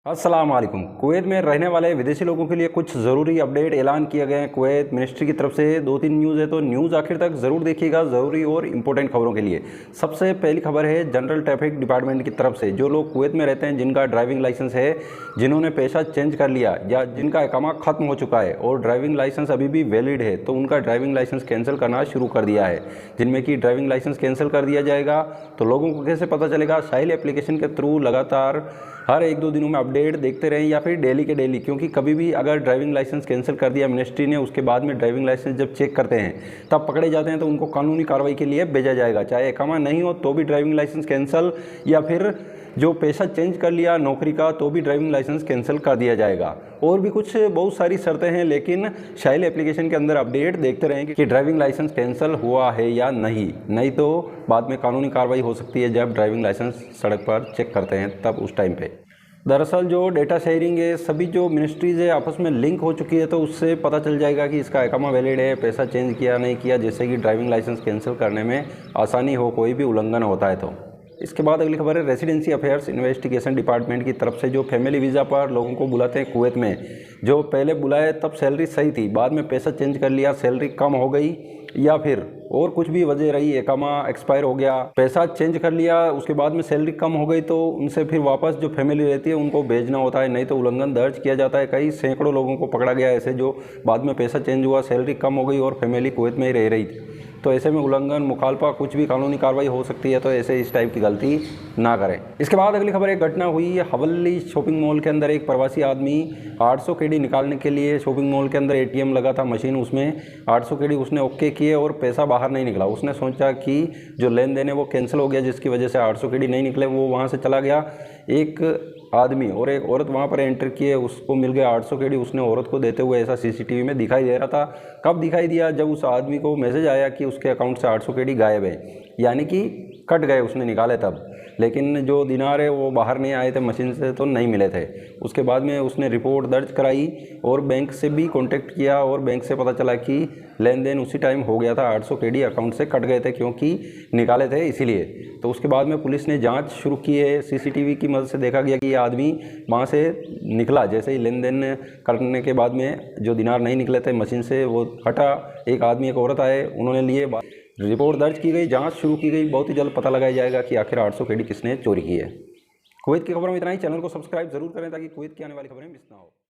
अस्सलाम वालेकुम। कुवैत में रहने वाले विदेशी लोगों के लिए कुछ ज़रूरी अपडेट ऐलान किया गया है कुवैत मिनिस्ट्री की तरफ से। 2-3 न्यूज़ है तो न्यूज़ आखिर तक ज़रूर देखिएगा, ज़रूरी और इम्पोर्टेंट खबरों के लिए। सबसे पहली खबर है जनरल ट्रैफिक डिपार्टमेंट की तरफ से। जो लोग कुवैत में रहते हैं, जिनका ड्राइविंग लाइसेंस है, जिन्होंने पेशा चेंज कर लिया या जिनका इकामा ख़त्म हो चुका है और ड्राइविंग लाइसेंस अभी भी वैलिड है, तो उनका ड्राइविंग लाइसेंस कैंसिल करना शुरू कर दिया है। जिनमें कि ड्राइविंग लाइसेंस कैंसिल कर दिया जाएगा तो लोगों को कैसे पता चलेगा? साहिल एप्लीकेशन के थ्रू लगातार हर 1-2 दिनों में अपडेट देखते रहें या फिर डेली के डेली, क्योंकि कभी भी अगर ड्राइविंग लाइसेंस कैंसिल कर दिया मिनिस्ट्री ने, उसके बाद में ड्राइविंग लाइसेंस जब चेक करते हैं तब पकड़े जाते हैं तो उनको कानूनी कार्रवाई के लिए भेजा जाएगा। चाहे इकामा नहीं हो तो भी ड्राइविंग लाइसेंस कैंसिल, या फिर जो पेशा चेंज कर लिया नौकरी का तो भी ड्राइविंग लाइसेंस कैंसिल कर दिया जाएगा। और भी कुछ बहुत सारी शर्तें हैं, लेकिन साहिल एप्लीकेशन के अंदर अपडेट देखते रहें कि ड्राइविंग लाइसेंस कैंसिल हुआ है या नहीं तो बाद में कानूनी कार्रवाई हो सकती है जब ड्राइविंग लाइसेंस सड़क पर चेक करते हैं तब उस टाइम पे। दरअसल जो डेटा शेयरिंग है, सभी जो मिनिस्ट्रीज़ है आपस में लिंक हो चुकी है, तो उससे पता चल जाएगा कि इसका इकामा वैलिड है, पैसा चेंज किया नहीं किया, जिससे कि ड्राइविंग लाइसेंस कैंसिल करने में आसानी हो, कोई भी उल्लंघन होता है तो। इसके बाद अगली खबर है रेसिडेंसी अफेयर्स इन्वेस्टिगेशन डिपार्टमेंट की तरफ से। जो फैमिली वीज़ा पर लोगों को बुलाते हैं कुवैत में, जो पहले बुलाए तब सैलरी सही थी, बाद में पैसा चेंज कर लिया, सैलरी कम हो गई या फिर और कुछ भी वजह रही, इकामा एक्सपायर हो गया, पैसा चेंज कर लिया, उसके बाद में सैलरी कम हो गई, तो उनसे फिर वापस जो फैमिली रहती है उनको भेजना होता है, नहीं तो उल्लंघन दर्ज किया जाता है। कई सैकड़ों लोगों को पकड़ा गया ऐसे, जो बाद में पैसा चेंज हुआ, सैलरी कम हो गई और फैमिली कुवैत में ही रह रही थी। तो ऐसे में उल्लंघन, मुखालफा, कुछ भी कानूनी कार्रवाई हो सकती है, तो ऐसे इस टाइप की गलती ना करें। इसके बाद अगली खबर, एक घटना हुई है हवल्ली शॉपिंग मॉल के अंदर। एक प्रवासी आदमी 800 केडी निकालने के लिए शॉपिंग मॉल के अंदर एटीएम लगा था मशीन, उसमें 800 केडी उसने ओके किए और पैसा बाहर नहीं निकला। उसने सोचा कि जो लेन देन है वो कैंसिल हो गया, जिसकी वजह से 800 केडी नहीं निकले। वो वहाँ से चला गया। एक आदमी और एक औरत वहाँ पर एंटर किए, उसको मिल गया 800 केडी। उसने औरत को देते हुए ऐसा सीसीटीवी में दिखाई दे रहा था। कब दिखाई दिया? जब उस आदमी को मैसेज आया कि उसके अकाउंट से 800 केडी गायब है, यानी कि कट गए, उसने निकाले तब। लेकिन जो दिनार है वो बाहर नहीं आए थे मशीन से, तो नहीं मिले थे। उसके बाद में उसने रिपोर्ट दर्ज कराई और बैंक से भी कांटेक्ट किया और बैंक से पता चला कि लेन देन उसी टाइम हो गया था, 800 केडी अकाउंट से कट गए थे क्योंकि निकाले थे इसीलिए। तो उसके बाद में पुलिस ने जांच शुरू की है। सीसीटीवी की मदद से देखा गया कि ये आदमी वहाँ से निकला, जैसे ही लेन देन करने के बाद में जो दिनार नहीं निकले थे मशीन से वो हटा। एक आदमी एक औरत आए, उन्होंने लिए, रिपोर्ट दर्ज की गई, जांच शुरू की गई। बहुत ही जल्द पता लगाया जाएगा कि आखिर 800 केडी किसने चोरी की है। कुवैत की खबरों में इतना ही। चैनल को सब्सक्राइब जरूर करें ताकि कुवैत की आने वाली खबरें मिस ना हो।